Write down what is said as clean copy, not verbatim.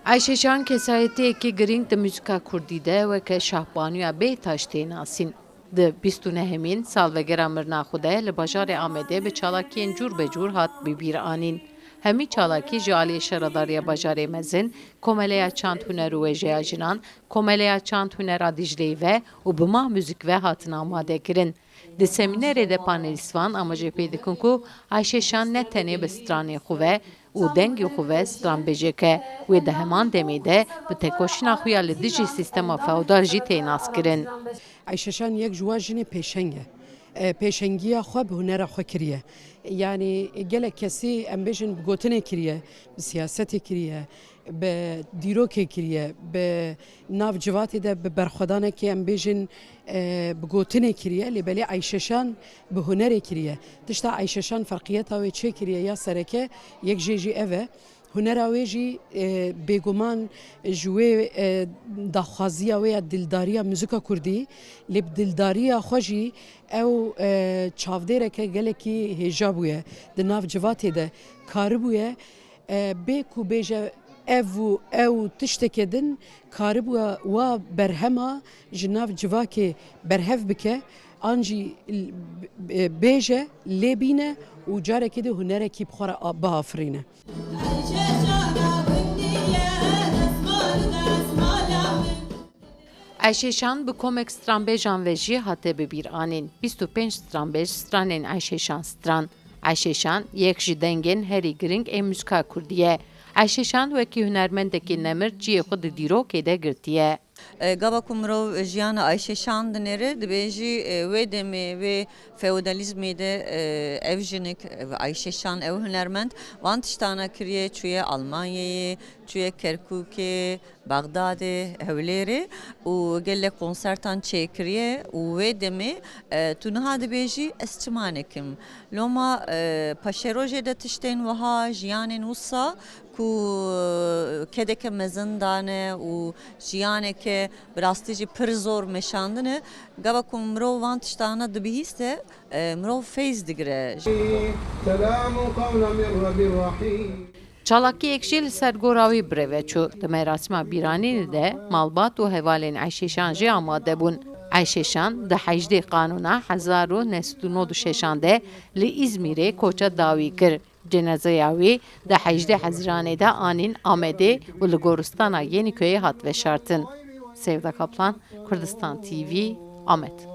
Ayşeşan kesayetiyeki giring de müzika kurdide ve ke şahbanıya Beytaş tenasın. De 29 salvegera mirna xudaya li bajarê Amedê bi çalakiyên cur be cur hat bibîranîn. Hemî çalakî ji aliyê şaradariya bajarê mezin, komeleya çand huner û wêjeya jinan, komeleya çand hunera Dicleyê ve û bi mah müzik ve hatin amadekirin. Di semînerê de panelîstvan amacê pê dikin ku Ayşeşan ne tenê bi stranê xwe ve û dengê xwe ve stranbêjeke wê di heman demê de bi tekoşîna xwe ya li dijî sîstema feodal jî tê naskirin. Ayşeşan yek ji wan jinê pêşeng e. Pêşengiya xwe bi hunera xwe kiriye. Yani gelek kesî em bêjin bi gotinê kiriye, bi siyasetê kiriye, bi dîrokê kiriye, bi nav civatê de bi berxwedanekê em bêjin bi gotinê kiriye, lêbelê Ayşeşan bi hunerê kiriye. Tişta Ayşeşan ferqiyeta wê çê kiriye ya sereke, yek jê jî ev e. Hunera wê jî bêguman ji wê daxwaziya wê ya dildariya müzika Kurdî, lê bi dildariya xwe jî ew çavdêreke gelekî hêja bûye di nav civatê de karibûye bê ku bêje ew tiştekê din karibûye wa berhema ji nav civakê berhev bike an jî bêje lêbîne û carekê de hunerekî bi xwe re biafirîne. Ayşeşan bi komek stranbêjan ve jî hate bibîranîn. 25 stranbêj stranên Ayşeşan stran. Ayşeşan yek ji dengên herî giring ên müzika Kurdî ye. Ayşeşan wekî hunermendekî nemir ciyê xwe di dîrokê de girtiye. Gava ku mirov jiyana Ayşeşan dinêre dibêjî wê demê wê feodalizmê de ev jinik Ayşeşan ew hunermend van tiştana kiriye çûye Almanyayê, çûye Kerkûkê, Bagdadê, Hewlêrê û gelek konsertan çêkiriye û wê demê tu niha dibêjî ez çima nekim. Loma paşerojê de tiştên wiha jiyanên wisa ku kedeke mezin dane û jiyaneke bi rastî jî pir zor meşandine gava ku mirov van tiştana dibihîste mirov feyz digire. Çalakî yek jî li ser gora wî birêve çû. Di merasîma bîranînê de malbat û hevalên Ayşeşan jî amade bûn. Ayşeşan di 18 Qanûna 1996 de li İzmîrê koça dawî kir. Cenazeya wî di 18 Haziranê de anîn Amedê û li goristana Yenîköyê hat veşartin. Sevda Kaplan, Kurdistan TV, Amed.